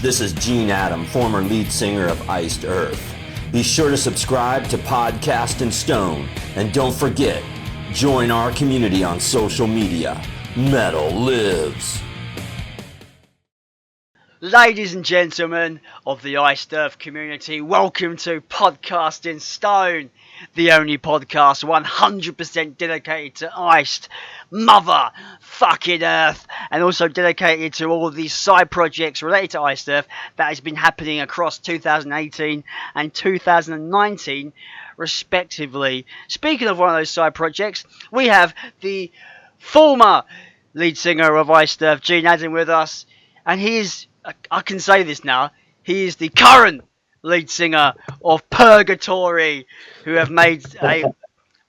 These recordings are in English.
This is Gene Adam, former lead singer of Iced Earth. Be sure to subscribe to Podcast and Stone, and don't forget, join our community on social media. Metal lives. Ladies and gentlemen of the Iced Earth community, welcome to Podcast in Stone, the only podcast 100% dedicated to iced mother fucking Earth, and also dedicated to all of these side projects related to Iced Earth that has been happening across 2018 and 2019 respectively. Speaking of one of those side projects, we have the former lead singer of Iced Earth, Gene Adam, with us, and he is, I can say this now, he is the current lead singer of Purgatory, who have made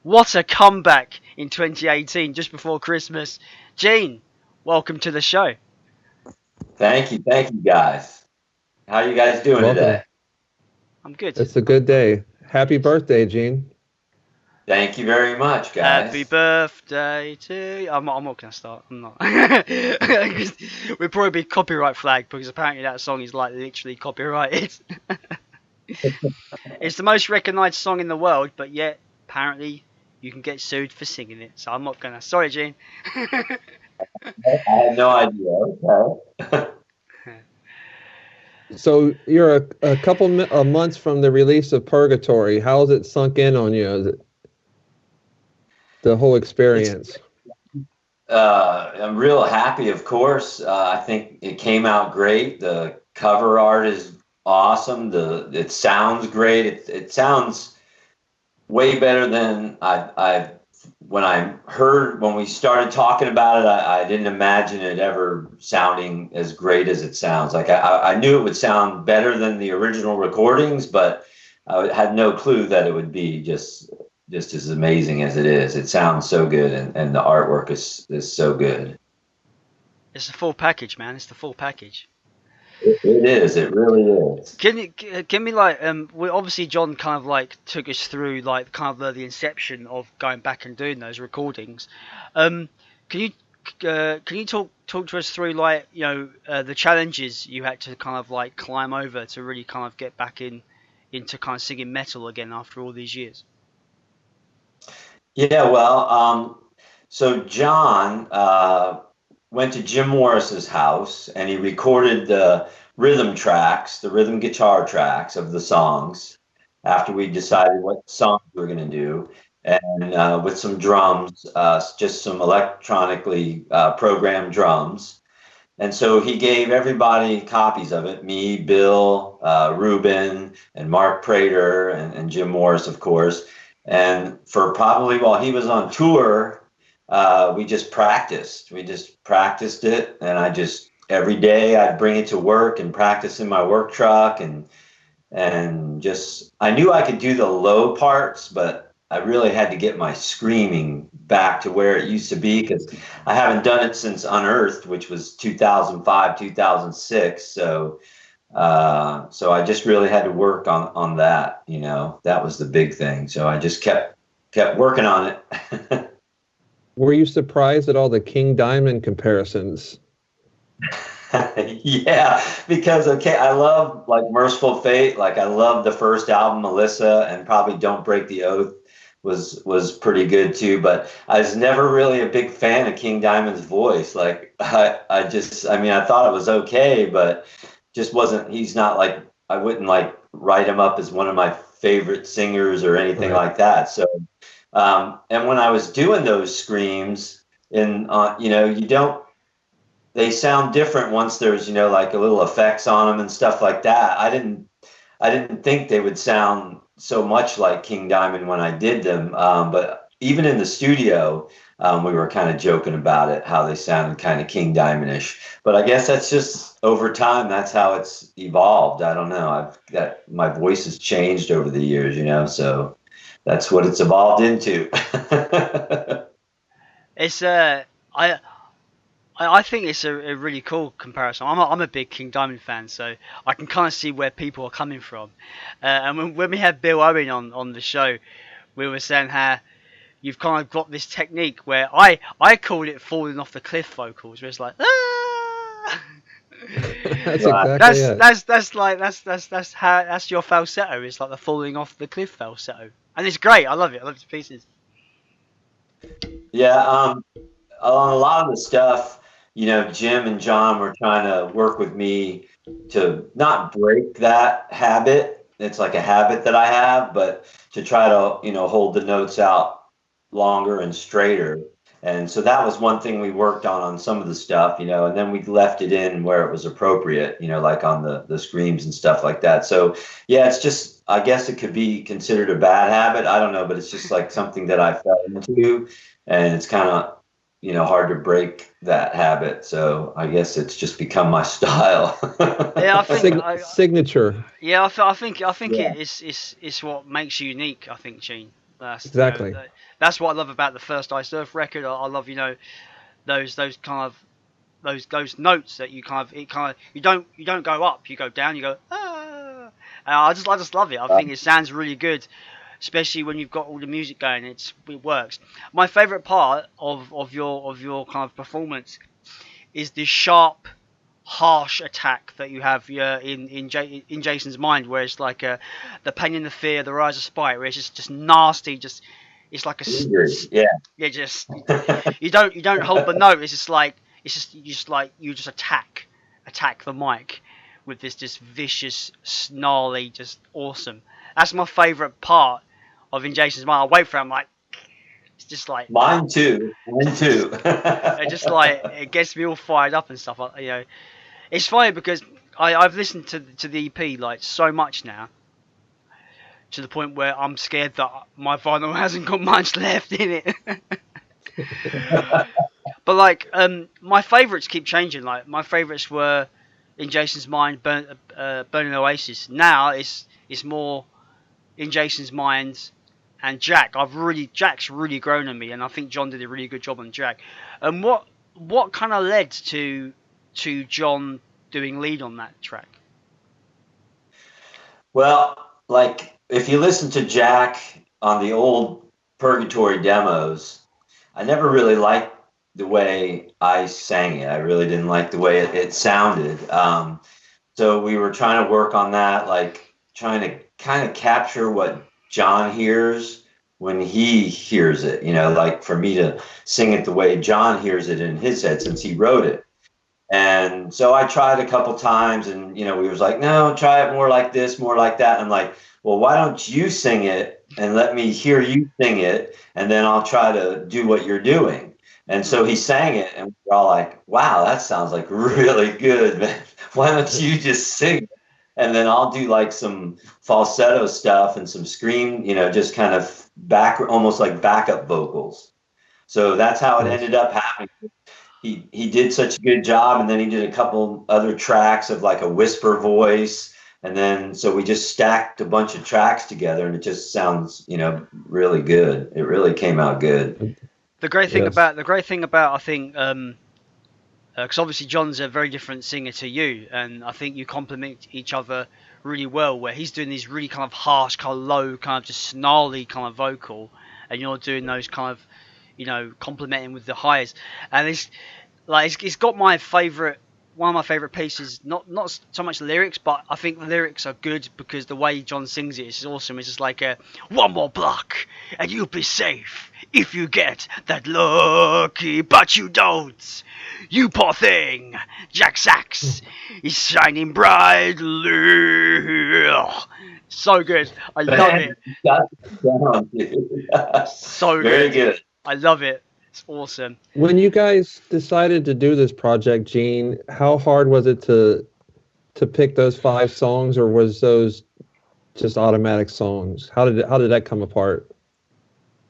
what a comeback in 2018, just before Christmas. Gene, welcome to the show. Thank you guys. How are you guys doing today? I'm good. It's a good day. Happy birthday, Gene. Thank you very much, guys. Happy birthday to you. I'm not going to start. I'm not. We'd probably be copyright flagged because apparently that song is like literally copyrighted. It's the most recognised song in the world, but yet apparently you can get sued for singing it. So I'm not going to. Sorry, Gene. I had no idea. Okay. So you're a couple months from the release of Purgatory. How's it sunk in on you? The whole experience. I'm real happy, of course. I think it came out great. The cover art is awesome. It sounds great. It sounds way better than when we started talking about it. I didn't imagine it ever sounding as great as it sounds. Like I knew it would sound better than the original recordings, but I had no clue that it would be just as amazing as it is. It sounds so good, and the artwork is so good. It's the full package, man. It's the full package. It is. It really is. Can we like obviously John kind of like took us through like kind of the inception of going back and doing those recordings. Can you talk to us through like the challenges you had to kind of like climb over to really kind of get back into kind of singing metal again after all these years? Yeah, well, so John went to Jim Morris's house, and he recorded the rhythm guitar tracks of the songs after we decided what songs we were going to do, and with some drums, just some electronically programmed drums. And so he gave everybody copies of it, me, Bill, Ruben, and Mark Prater, and Jim Morris, of course. And for probably while he was on tour, we just practiced. We just practiced it, and every day I'd bring it to work and practice in my work truck, and just I knew I could do the low parts, but I really had to get my screaming back to where it used to be, because I haven't done it since Unearthed, which was 2005, 2006. So I just really had to work on that. That was the big thing. So I just kept working on it. Were you surprised at all the King Diamond comparisons? Yeah, because I love like Merciful Fate. Like I love the first album, Melissa, and probably Don't Break the Oath was pretty good too. But I was never really a big fan of King Diamond's voice. Like I thought it was okay, but just wasn't. He's not like, I wouldn't like write him up as one of my favorite singers or anything like that. So and when I was doing those screams, and they sound different once there's like a little effects on them and stuff like that. I didn't think they would sound so much like King Diamond when I did them, but even in the studio, we were kind of joking about it, how they sounded kind of King Diamond-ish. But I guess that's just over time. That's how it's evolved. I don't know. My voice has changed over the years, so that's what it's evolved into. It's I think it's a really cool comparison. I'm a big King Diamond fan, so I can kind of see where people are coming from. And when we had Bill Owen on the show, we were saying how you've kind of got this technique where I call it falling off the cliff vocals, where it's like, ah! That's Right. exactly it. That's your falsetto. It's like the falling off the cliff falsetto, and it's great. I love it. I love it to pieces. Yeah, on a lot of the stuff, Jim and John were trying to work with me to not break that habit. It's like a habit that I have, but to try to, hold the notes out longer and straighter. And so that was one thing we worked on some of the stuff, and then we left it in where it was appropriate, like on the screams and stuff like that. So yeah, it's just, I guess it could be considered a bad habit. I don't know, but it's just like something that I fell into, and it's kind of, hard to break that habit. So I guess it's just become my style. Yeah, I think Signature. Yeah, I think Yeah. it's what makes you unique. I think, Gene. That's Exactly. that's what I love about the first Iced Earth record. I love those kind of those notes that you don't go up, you go down, you go ah. And I just love it. I think it sounds really good, especially when you've got all the music going. It works. My favourite part of your kind of performance is the sharp, harsh attack that you have in Jason's mind, where it's like the pain and the fear, the rise of spite, where it's just nasty, just it's like Yeah. yeah, just you don't hold the note. It's just like you just attack the mic with this just vicious, snarly, just awesome. That's my favourite part of In Jason's Mind. I wait for it. I'm like, it's just like Mine too. it just like it gets me all fired up and stuff. It's funny because I've listened to the EP like so much now, to the point where I'm scared that my vinyl hasn't got much left in it. But like, my favourites keep changing. Like my favourites were In Jason's Mind, Burning Oasis. Now it's more In Jason's Mind and Jack. Jack's really grown on me, and I think John did a really good job on Jack. And what kind of led to John doing lead on that track? Well, like if you listen to Jack on the old Purgatory demos, I never really liked the way I sang it. I really didn't like the way it sounded. So we were trying to work on that, like trying to kind of capture what John hears when he hears it, like for me to sing it the way John hears it in his head since he wrote it. And so I tried a couple times, and we was like, no, try it more like this, more like that. And I'm like, well, why don't you sing it and let me hear you sing it, and then I'll try to do what you're doing. And so he sang it, and we're all like, wow, that sounds like really good, man. Why don't you just sing it? And then I'll do like some falsetto stuff and some scream, just kind of almost like backup vocals. So that's how it ended up happening. He did such a good job, and then he did a couple other tracks of like a whisper voice, and then so we just stacked a bunch of tracks together, and it just sounds really good. It really came out good. The great thing about I think because obviously John's a very different singer to you, and I think you complement each other really well, where he's doing these really kind of harsh, kind of low, kind of just snarly kind of vocal, and you're doing those kind of complementing with the highs. And it's got one of my favourite pieces, not so much the lyrics, but I think the lyrics are good because the way John sings it is awesome. It's just like one more block and you'll be safe if you get that lucky, but you don't. You poor thing, Jack Sax is shining brightly. So good. I love it. So Very good. I love it. It's awesome. When you guys decided to do this project, Gene, how hard was it to pick those 5 songs, or was those just automatic songs? How did that come apart?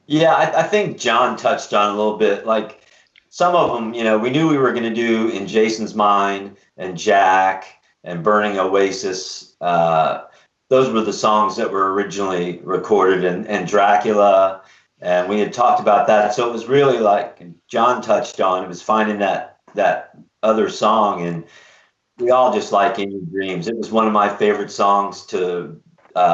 Yeah, I think John touched on a little bit. Like some of them, we knew we were going to do In Jason's Mind and Jack and Burning Oasis. Those were the songs that were originally recorded, and Dracula. And we had talked about that. So it was really like John touched on, it was finding that other song. And we all just like In Your Dreams. It was one of my favorite songs to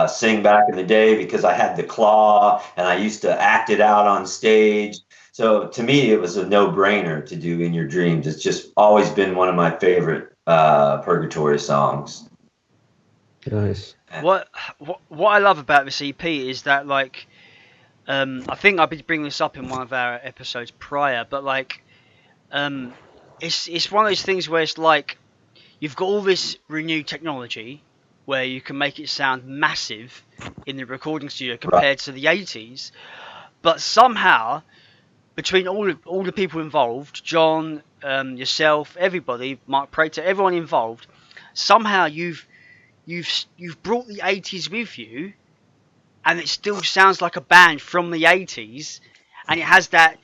sing back in the day because I had the claw and I used to act it out on stage. So to me, it was a no-brainer to do In Your Dreams. It's just always been one of my favorite Purgatory songs. Nice. What I love about this EP is that, like, I think I've been bringing this up in one of our episodes prior, but like, it's one of those things where it's like you've got all this renewed technology where you can make it sound massive in the recording studio compared to the 80s, but somehow between all the people involved, John, yourself, everybody, Mark Prater, everyone involved, somehow you've brought the 80s with you, and it still sounds like a band from the 80s, and it has that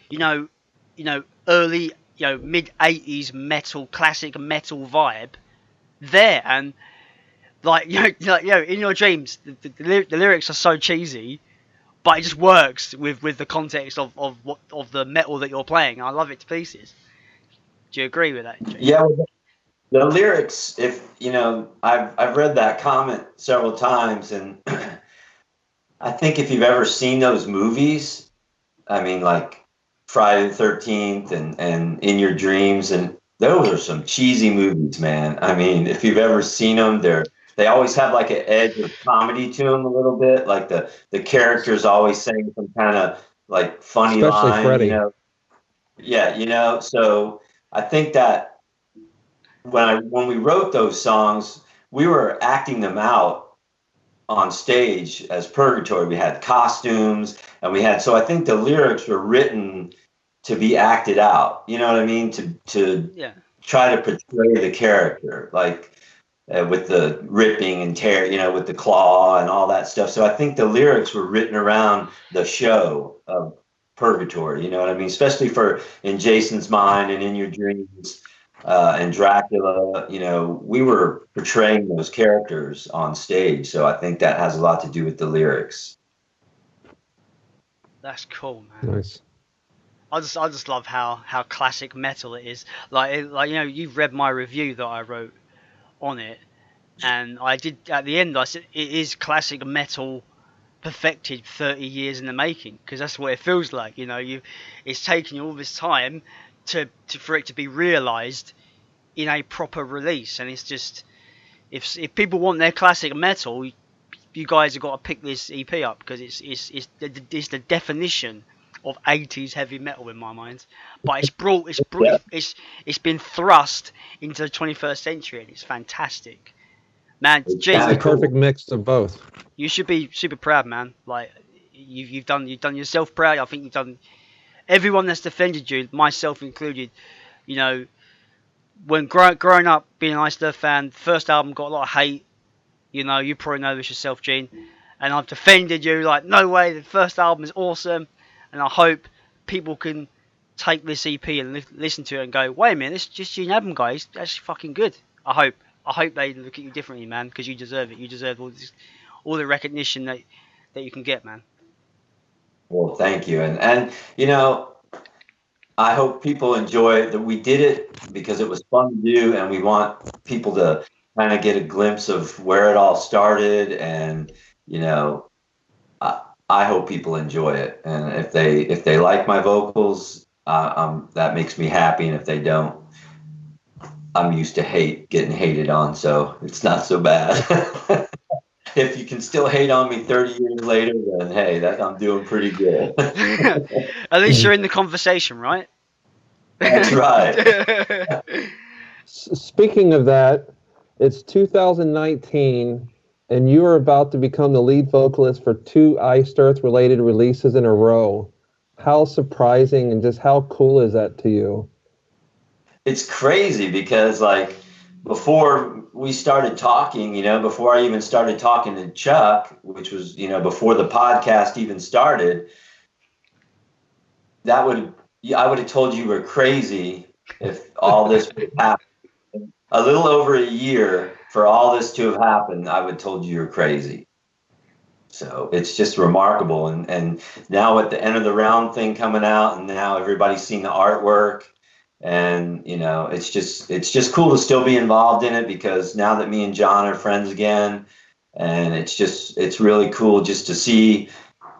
early mid 80s metal, classic metal vibe there. And like in your dreams, the lyrics are so cheesy, but it just works with the context of the metal that you're playing. I love it to pieces. Do you agree with that, James? Yeah, well, the lyrics. If I've read that comment several times, and I think if you've ever seen those movies, I mean, like Friday the 13th and In Your Dreams, and those are some cheesy movies, man. I mean, if you've ever seen them, they always have like an edge of comedy to them a little bit. Like the characters always saying some kind of like funny Especially line, Freddie. Yeah, so I think that when we wrote those songs, we were acting them out on stage as Purgatory. We had costumes, and so I think the lyrics were written to be acted out. You know what I mean? To try to portray the character, like with the ripping and tear, with the claw and all that stuff. So I think the lyrics were written around the show of Purgatory. You know what I mean? Especially for In Jason's Mind and In Your Dreams. And Dracula, we were portraying those characters on stage, so I think that has a lot to do with the lyrics. That's cool, man. Nice. I just love how classic metal it is. Like you've read my review that I wrote on it, and I did at the end. I said it is classic metal, perfected 30 years in the making, because that's what it feels like. It's taken you all this time for it to be realised in a proper release. And it's just, if people want their classic metal, you guys have got to pick this EP up, because it's the definition of 80s heavy metal in my mind. But it's been thrust into the 21st century, and it's fantastic, man. It's a perfect mix of both. You should be super proud, man. Like you've done yourself proud. I think you've done everyone that's defended you, myself included. When growing up being an Iced Earth fan, the first album got a lot of hate. You probably know this yourself, Gene. And I've defended you like, no way, the first album is awesome. And I hope people can take this EP and listen to it and go, wait a minute, this is just Gene album, guys. That's fucking good. I hope they look at you differently, man, because you deserve it. You deserve all the recognition that you can get, man. Well, thank you. And I hope people enjoy that we did it because it was fun to do, and we want people to kind of get a glimpse of where it all started. And I hope people enjoy it. And if they like my vocals, that makes me happy. And if they don't, I'm used to getting hated on, so it's not so bad. If you can still hate on me 30 years later, then hey, I'm doing pretty good. At least you're in the conversation, right? That's right. Speaking of that, it's 2019, and you are about to become the lead vocalist for 2 Iced Earth related releases in a row. How surprising and just how cool is that to you? It's crazy because, like, before we started talking, before I even started talking to Chuck, which was, before the podcast even started, I would have told you were crazy if all this would have happened. A little over a year for all this to have happened, I would have told you were crazy. So it's just remarkable. And now with the End of the Round thing coming out, and now everybody's seen the artwork. And it's just cool to still be involved in it, because now that me and Jon are friends again, and it's really cool just to see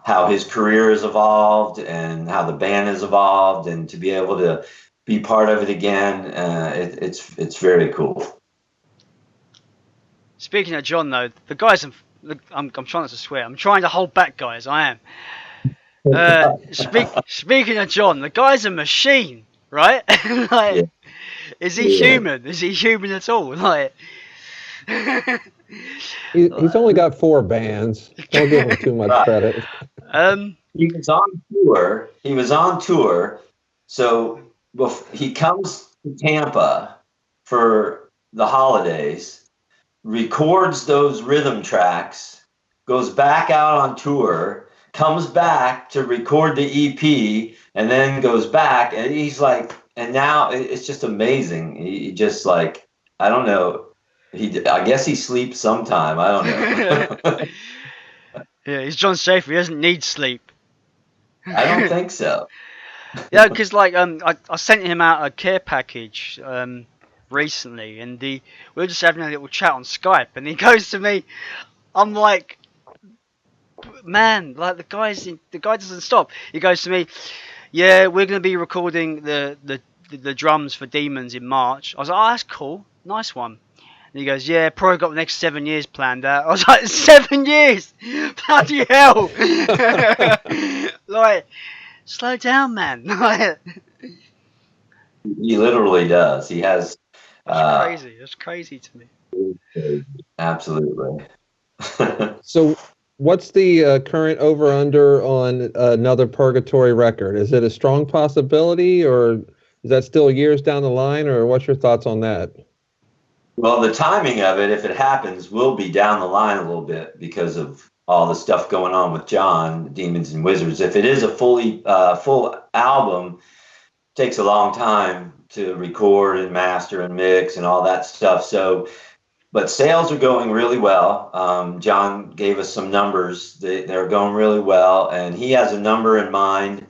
how his career has evolved and how the band has evolved, and to be able to be part of it again. It's very cool. Speaking of John, though, the guys, I'm trying not to swear. I'm trying to hold back, guys. I am. Speaking of John, the guy's a machine, right? Yeah. Like, is he Yeah. human? Is he human at all? Like, He's only got 4 bands. Don't give him too much Right. credit. He was on tour. He was on tour. So he comes to Tampa for the holidays, records those rhythm tracks, goes back out on tour, comes back to record the EP, and then goes back. And he's like, and now it's just amazing. He just like, I don't know. I guess he sleeps sometime. I don't know. yeah, he's Jon Schaffer. He doesn't need sleep. I don't think so. Yeah, because like I sent him out a care package recently, and we were just having a little chat on Skype, and he goes to me, I'm like, man, like the guy doesn't stop. He goes to me, yeah, we're gonna be recording the drums for Demons in March. I was like, oh, that's cool, nice one. And he goes, yeah, probably got the next 7 years planned out. I was like, 7 years? Bloody hell! Like, slow down, man. He literally does. He has. That's crazy. That's crazy to me. Absolutely. So, what's the current over/under on another Purgatory record? Is it a strong possibility, or is that still years down the line, or what's your thoughts on that? Well, the timing of it, if it happens, will be down the line a little bit because of all the stuff going on with John, Demons and Wizards. If it is a full album, it takes a long time to record and master and mix and all that stuff. So, but sales are going really well. John gave us some numbers. They're going really well, and he has a number in mind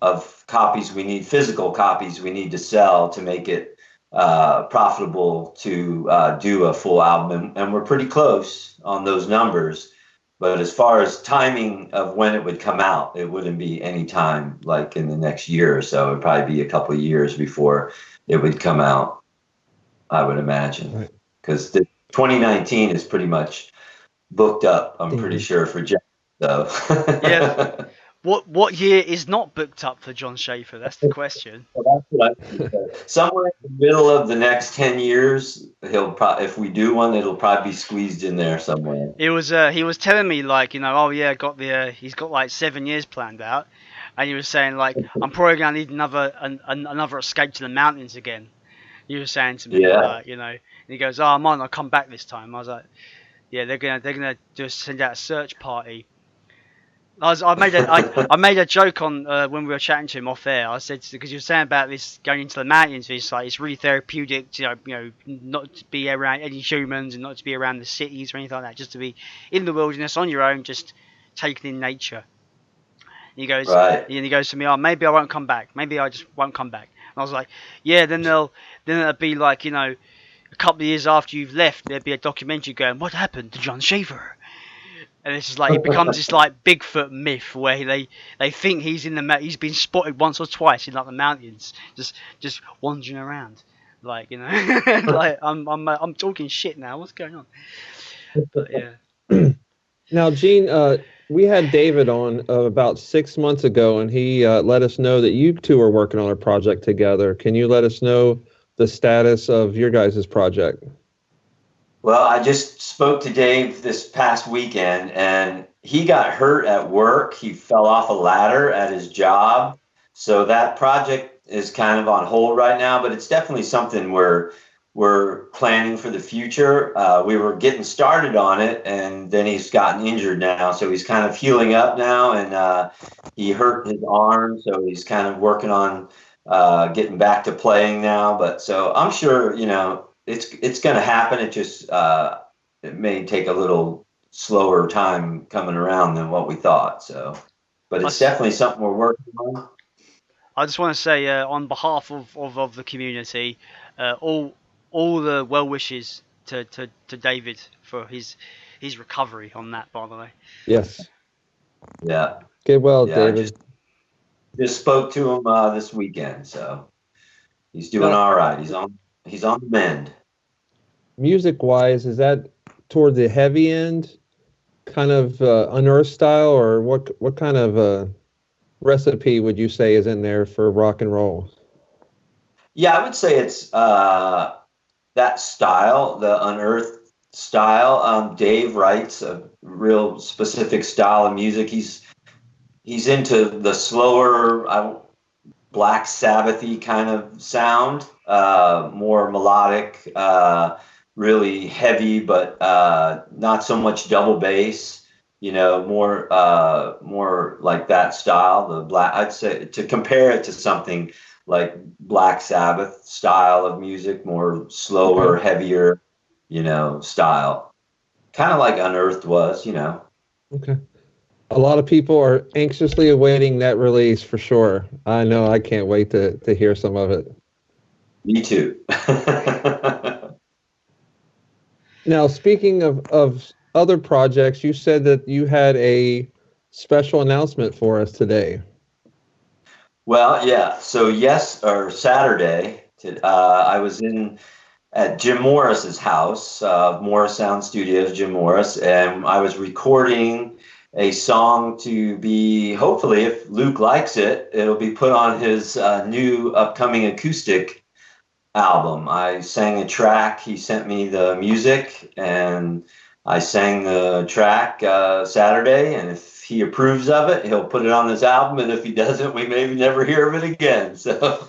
of copies we need, physical copies we need to sell to make it profitable to do a full album, and we're pretty close on those numbers. But as far as timing of when it would come out, it wouldn't be any time like in the next year or so. It'd probably be a couple of years before it would come out, I would imagine, because 2019 is pretty much booked up, I'm pretty sure, for John. So Yeah. What year is not booked up for Jon Schaffer? That's the question. Well, that's what somewhere in the middle of the next 10 years, if we do one, it'll probably be squeezed in there somewhere. He was telling me like, oh yeah, he's got like 7 years planned out, and he was saying like, I'm probably gonna need another escape to the mountains again. He was saying to me, and he goes, oh, I might not come back this time. I was like, yeah, they're gonna just send out a search party. I made a joke on when we were chatting to him off air. I said, because you were saying about this going into the mountains, it's really therapeutic to not to be around any humans and not to be around the cities or anything like that, just to be in the wilderness on your own, just taking in nature. And he goes, right. And he goes to me, oh, maybe I won't come back. Maybe I just won't come back. And I was like, yeah, then it'll be like a couple of years after you've left, there'd be a documentary going, what happened to Jon Schaffer? And it's just like it becomes this like Bigfoot myth where they think he's he's been spotted once or twice in like the mountains, just wandering around, like like I'm talking shit now. What's going on? But yeah. Now, Gene, we had David on about 6 months ago, and he let us know that you two are working on a project together. Can you let us know the status of your guys' project? Well, I just spoke to Dave this past weekend, and he got hurt at work. He fell off a ladder at his job. So that project is kind of on hold right now, but it's definitely something we're planning for the future. We were getting started on it, and then he's gotten injured now. So he's kind of healing up now, and he hurt his arm. So he's kind of working on getting back to playing now. But so I'm sure, it's going to happen. It just it may take a little slower time coming around than what we thought. So, but it's definitely something we're working on. I just want to say on behalf of the community, all the well wishes to David for his recovery on that. By the way. Yes. Yeah. Get well, David. Just spoke to him this weekend, so he's doing all right. He's on the mend. Music-wise, is that toward the heavy end, kind of unearthed style, or what kind of recipe would you say is in there for rock and roll? Yeah, I would say it's that style, the unearthed style. Dave writes a real specific style of music. He's into the slower, Black Sabbath-y kind of sound, more melodic, really heavy, but not so much double bass. More like that style. I'd say to compare it to something like Black Sabbath style of music, more slower, heavier, style. Kind of like Unearthed was. Okay. A lot of people are anxiously awaiting that release for sure. I know I can't wait to hear some of it. Me too. Now, speaking of other projects, you said that you had a special announcement for us today. Well, yeah. So Saturday, I was at Jim Morris's house, Morris Sound Studios, Jim Morris, and I was recording a song to be, hopefully, if Luke likes it, it'll be put on his new upcoming acoustic album. I sang a track. He sent me the music, and I sang the track Saturday. And if he approves of it, he'll put it on this album. And if he doesn't, we maybe never hear of it again. So,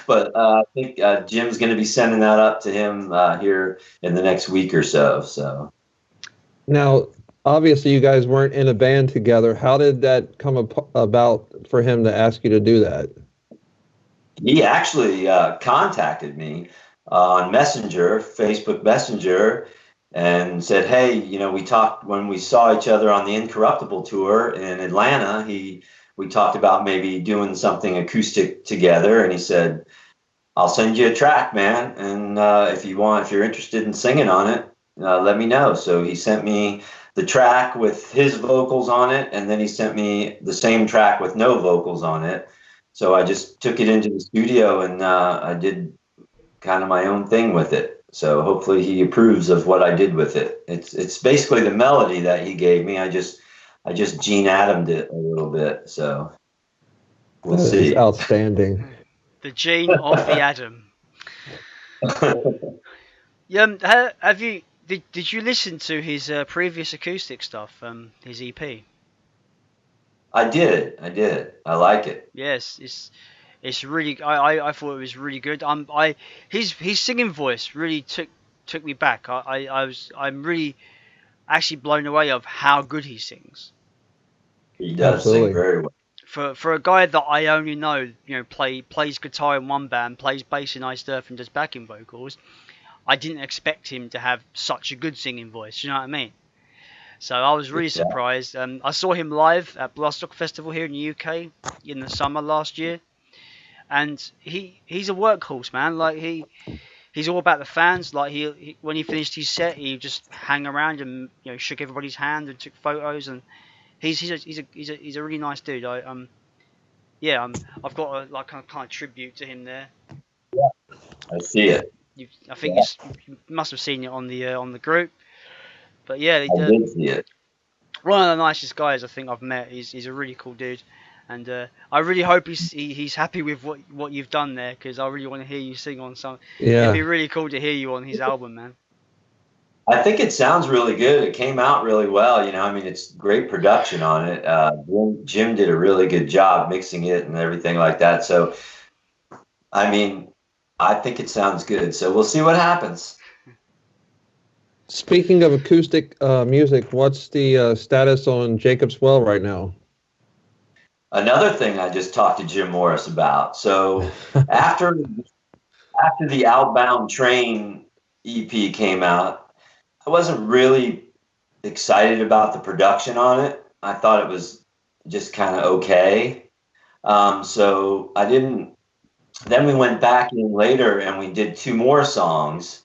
but I think Jim's going to be sending that up to him here in the next week or so. So now, obviously, you guys weren't in a band together. How did that come about for him to ask you to do that? He actually contacted me on Messenger, Facebook Messenger, and said, "Hey, we talked when we saw each other on the Incorruptible tour in Atlanta. We talked about maybe doing something acoustic together, and he said, I'll send you a track, man, and if you're interested in singing on it, let me know." So he sent me the track with his vocals on it, and then he sent me the same track with no vocals on it. So I just took it into the studio and I did kind of my own thing with it. So hopefully he approves of what I did with it. It's basically the melody that he gave me. I just Gene Adam'd it a little bit. So we'll see. Outstanding. The gene of the Adam. Yeah, did you listen to his previous acoustic stuff, his EP? I did. I like it. Yes, it's really. I thought it was really good. His singing voice really took me back. I'm really actually blown away of how good he sings. He does Absolutely. sing very well. For a guy that I only know, plays guitar in one band, plays bass in Iced Earth, and does backing vocals, I didn't expect him to have such a good singing voice. You know what I mean? So I was really surprised. I saw him live at Bloodstock Festival here in the UK in the summer last year, and he's a workhorse, man. Like he's all about the fans. Like he when he finished his set, he just hung around and shook everybody's hand and took photos. And he's a really nice dude. I've got a kind of tribute to him there. I see it. I think you must have seen it on the group. But yeah, I did see it. One of the nicest guys I think I've met. He's a really cool dude, and I really hope he's happy with what you've done there, because I really want to hear you sing on some. Yeah, it'd be really cool to hear you on his album, man. I think it sounds really good. It came out really well. It's great production on it. Jim did a really good job mixing it and everything like that. So, I think it sounds good. So we'll see what happens. Speaking of acoustic music, what's the status on Jacob's Well right now? Another thing I just talked to Jim Morris about. So after the Outbound Train EP came out, I wasn't really excited about the production on it. I thought it was just kind of okay. So I didn't. Then we went back in later and we did 2 more songs.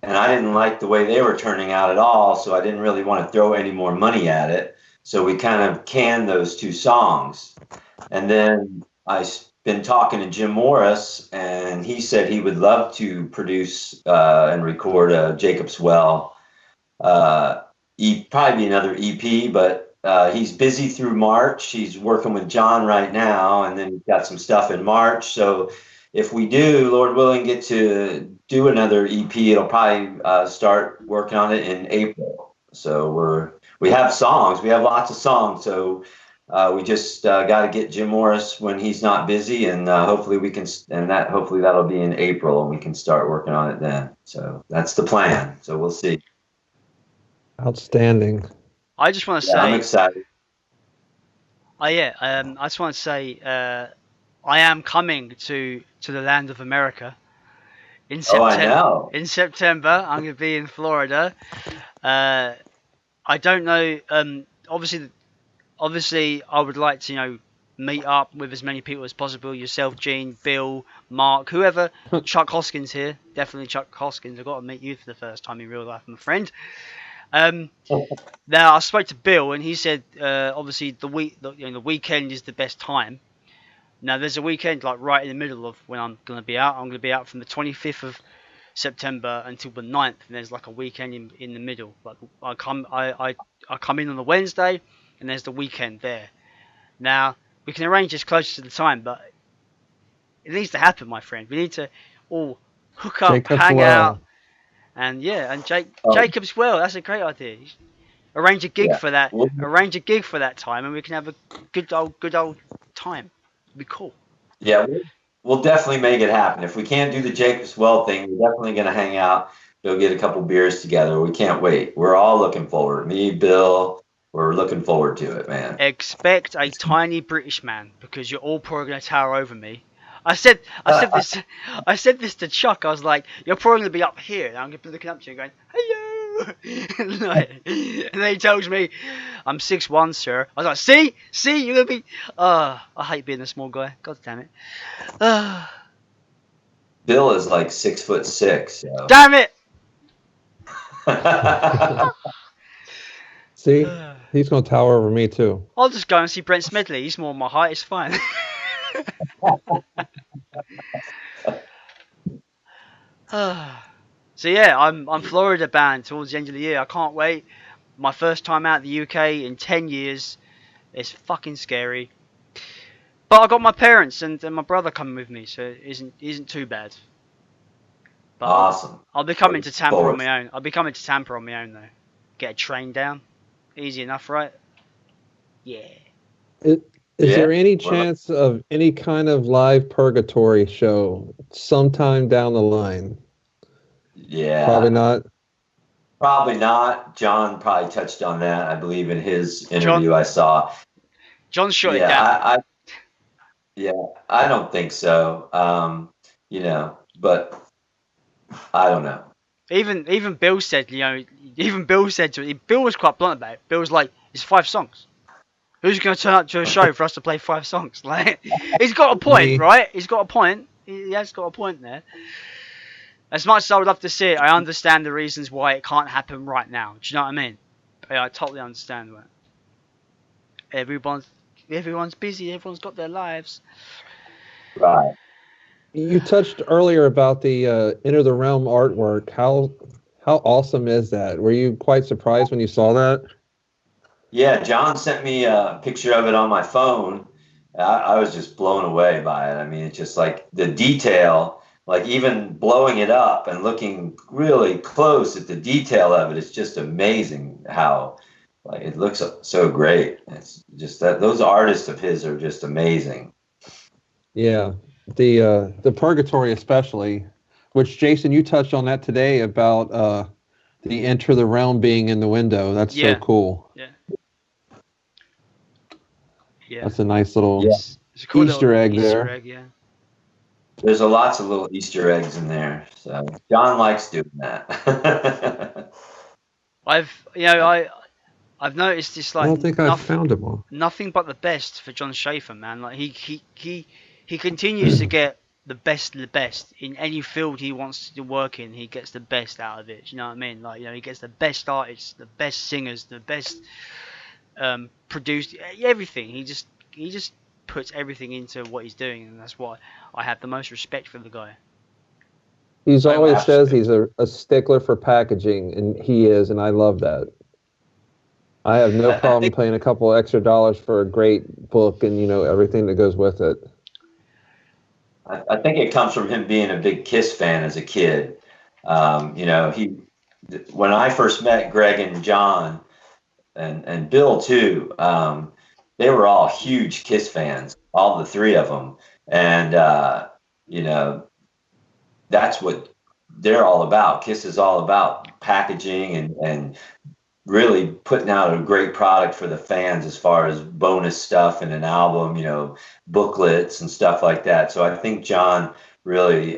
And I didn't like the way they were turning out at all, so I didn't really want to throw any more money at it. So we kind of canned those 2 songs. And then I've been talking to Jim Morris, and he said he would love to produce and record a Jacob's Well probably be another EP, but he's busy through March. He's working with Jon right now, and then he's got some stuff in March. So if we do, Lord willing, get to do another EP, it'll probably start working on it in April. So we have songs. We have lots of songs. So we just got to get Jim Morris when he's not busy, and hopefully we can. And hopefully that'll be in April, and we can start working on it then. So that's the plan. So we'll see. Outstanding. I just want to Yeah, say, I'm excited. I just want to say, I am coming to the land of America in September. I know. In September, I'm going to be in Florida. I don't know. Obviously, I would like to, meet up with as many people as possible. Yourself, Gene, Bill, Mark, whoever. Chuck Hoskins here, definitely Chuck Hoskins. I've got to meet you for the first time in real life, my friend. Now I spoke to Bill, and he said, obviously the weekend is the best time. Now there's a weekend like right in the middle of when I'm going to be out. I'm going to be out from the 25th of September until the 9th, and there's like a weekend in the middle. Like I come in on the Wednesday, and there's the weekend there. Now we can arrange this closer to the time, but it needs to happen, my friend. We need to all hook up, hang out, and Jacob's well. That's a great idea. Arrange a gig for that. Arrange a gig for that time, and we can have a good old time. It'd be cool. Yeah, we'll definitely make it happen. If we can't do the Jacob's Well thing, we're definitely going to hang out, go get a couple beers together. We can't wait. We're all looking forward. Me, Bill, we're looking forward to it, man. Expect a tiny British man, because you're all probably going to tower over me. I said this to Chuck. I was like, you're probably going to be up here, and I'm going to be looking up to you, going, hello. And then he tells me, I'm 6'1", sir. I was like, see, you're going to be. I hate being a small guy. God damn it. Bill is like 6'6". So. Damn it! See, he's going to tower over me too. I'll just go and see Brent Smedley. He's more my height. It's fine. So yeah, I'm Florida bound towards the end of the year. I can't wait. My first time out of the UK in 10 years. It's fucking scary. But I got my parents and my brother coming with me, so it isn't too bad. But awesome. I'll be coming to Tampa on my own. I'll be coming to Tampa on my own though. Get a train down. Easy enough, right? Yeah. Is there any chance of any kind of live Purgatory show sometime down the line? Yeah. Probably not. Probably not. Jon probably touched on that, I believe, in his interview I saw. Jon shut it down. I don't think so. But I don't know. Even Bill said, to me, Bill was quite blunt about it. Bill was like, it's 5 songs. Who's going to turn up to a show for us to play 5 songs? Like, he's got a point, right? He's got a point. He has got a point there. As much as I would love to see it, I understand the reasons why it can't happen right now. Do you know what I mean? I totally understand that. Everyone's busy. Everyone's got their lives. Right. You touched earlier about the Enter the Realm artwork. How awesome is that? Were you quite surprised when you saw that? Yeah, Jon sent me a picture of it on my phone. I was just blown away by it. I mean, it's just like the detail, like even blowing it up and looking really close at the detail of it. It's just amazing how like it looks so great. It's just that those artists of his are just amazing. Yeah, the Purgatory especially, which Jason, you touched on that today about the Enter the Realm being in the window. That's so cool. Yeah, that's a nice little cool Easter egg there. Egg, yeah. There's lots of little Easter eggs in there. So Jon likes doing that. I've noticed this, like, I don't think I've found them all. Nothing but the best for Jon Schaffer, man. Like he continues to get the best of the best in any field he wants to work in. He gets the best out of it. Do you know what I mean? Like, he gets the best artists, the best singers, the best produced everything. He just puts everything into what he's doing, and that's why I have the most respect for the guy. He's So always much. says he's a stickler for packaging, and he is, and I love that. I have no I problem think paying a couple extra dollars for a great book and everything that goes with it. I think it comes from him being a big Kiss fan as a kid. He when I first met Greg and John and Bill too, they were all huge Kiss fans, all the three of them, and you know that's what they're all about. Kiss is all about packaging and really putting out a great product for the fans as far as bonus stuff and an album, booklets and stuff like that. So I think John really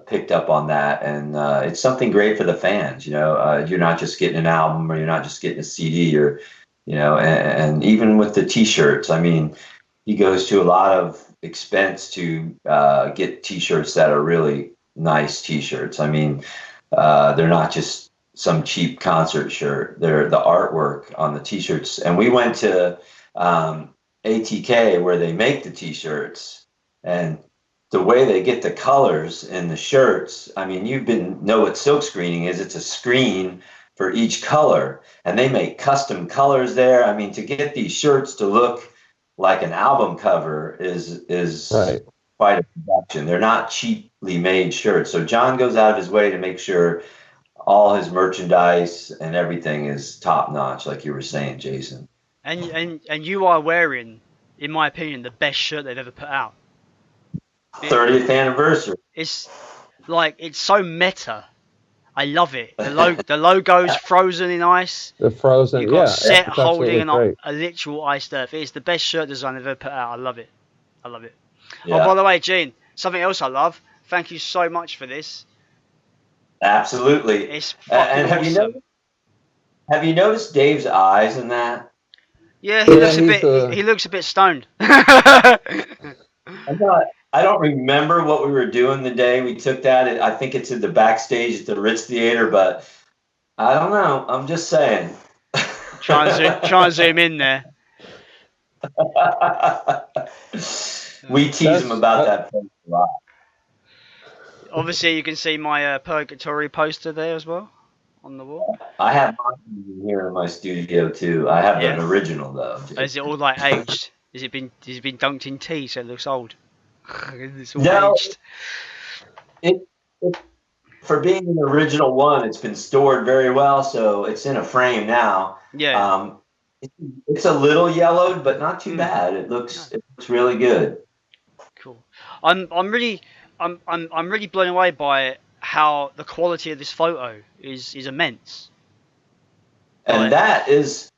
picked up on that, and it's something great for the fans. You're not just getting an album, or you're not just getting a CD, or and even with the T-shirts. I mean, he goes to a lot of expense to get T-shirts that are really nice T-shirts. I mean, they're not just some cheap concert shirt. They're the artwork on the T-shirts. And we went to ATK where they make the T-shirts, and the way they get the colors in the shirts. I mean, know what silk screening is. It's a screen for each color, and they make custom colors there. I mean, to get these shirts to look like an album cover is Right. quite a production. They're not cheaply made shirts. So John goes out of his way to make sure all his merchandise and everything is top notch, like you were saying, Jason. And you are wearing, in my opinion, the best shirt they've ever put out. 30th anniversary. It's so meta. I love it. The logo's frozen in ice. The frozen, You've got Set it's holding absolutely great. a literal iced earth. It's the best shirt design I've ever put out. I love it. Yeah. Oh, by the way, Gene, something else I love. Thank you so much for this. Absolutely. It's fucking and awesome. Have you noticed Dave's eyes in that? Yeah, Yeah, he looks a bit stoned. I don't remember what we were doing the day we took that. I think it's in the backstage at the Ritz Theater, but I don't know. I'm just saying. Try and zoom in there. We tease him about that place a lot. Obviously, you can see my Purgatory poster there as well on the wall. I have mine here in my studio too. I have an original though. Is it all like aged? Has it been dunked in tea so it looks old? It's all No, aged. It for being an original one, it's been stored very well, so it's in a frame now. Yeah. It's a little yellowed, but not too bad. It looks really good. Cool. I'm really blown away by how the quality of this photo is immense. And that's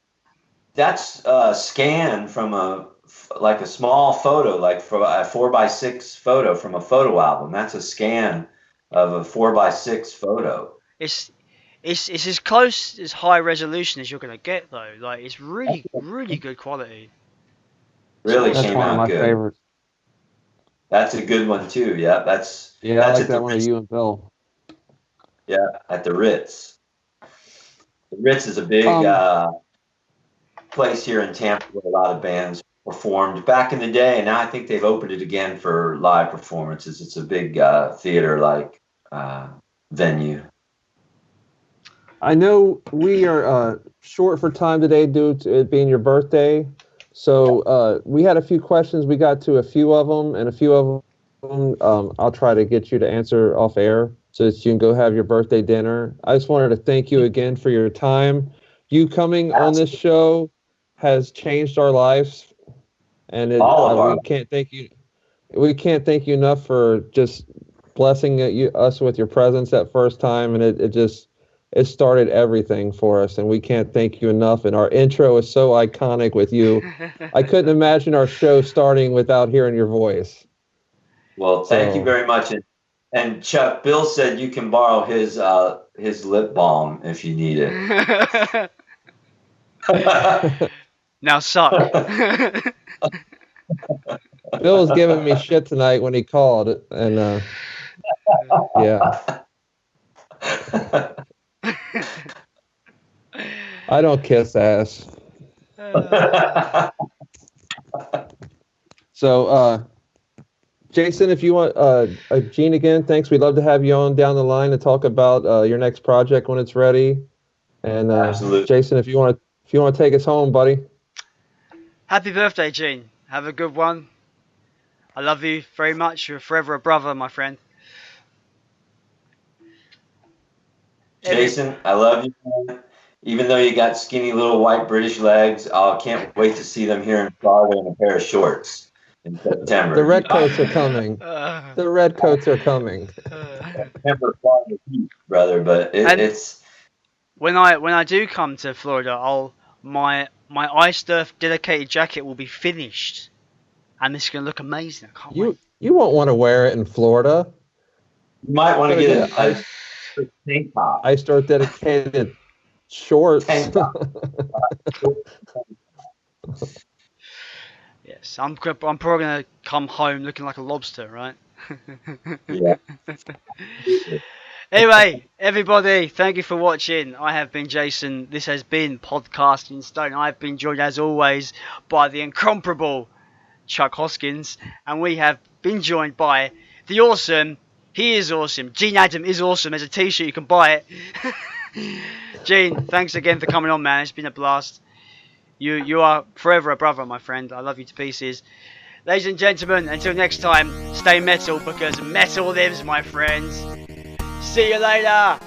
scanned from a small photo, like from a 4x6 photo from a photo album. That's a scan of a 4x6 photo. It's as close as high resolution as you're gonna get though. Like it's really good quality. Really That's came one of out my good. favorites. That's a good one too. Yeah, I that's like at that the one of Ritz. you and Bill. Yeah, at the Ritz. The Ritz is a big place here in Tampa where a lot of bands performed back in the day, and now I think they've opened it again for live performances. It's a big theater-like venue. I know we are short for time today due to it being your birthday. So we had a few questions. We got to a few of them, and a few of them I'll try to get you to answer off air so that you can go have your birthday dinner. I just wanted to thank you again for your time. You coming on this show has changed our lives, and we can't thank you. We can't thank you enough for just blessing us with your presence that first time, and it started everything for us, and we can't thank you enough. And our intro is so iconic with you. I couldn't imagine our show starting without hearing your voice. Well, thank you very much. And Chuck, Bill said you can borrow his lip balm if you need it. Now suck. Bill was giving me shit tonight when he called, and yeah. I don't kiss ass. So, Jason, if you want, Gene again, thanks. We'd love to have you on down the line to talk about your next project when it's ready. And Absolutely. Jason, if you want to take us home, buddy. Happy birthday, Gene. Have a good one. I love you very much. You're forever a brother, my friend. Jason, I love you, man. Even though you got skinny little white British legs, I can't wait to see them here in Florida in a pair of shorts in September. The redcoats are coming. The redcoats are coming. September, Florida heat, brother, but it's when I do come to Florida, my Ice Earth dedicated jacket will be finished, and it's gonna look amazing. I can't wait. You won't want to wear it in Florida. you might want to get a tank top. Ice Earth dedicated shorts. Tank top. Yes, I'm probably gonna come home looking like a lobster, right? Yeah. Anyway, everybody, thank you for watching. I have been Jason. This has been Podcasting Stone. I've been joined, as always, by the incomparable Chuck Hoskins, and we have been joined by the awesome. He is awesome. Gene Adam is awesome. There's a T-shirt, you can buy it. Gene, thanks again for coming on, man. It's been a blast. You are forever a brother, my friend. I love you to pieces. Ladies and gentlemen, until next time, stay metal because metal lives, my friends. See you later.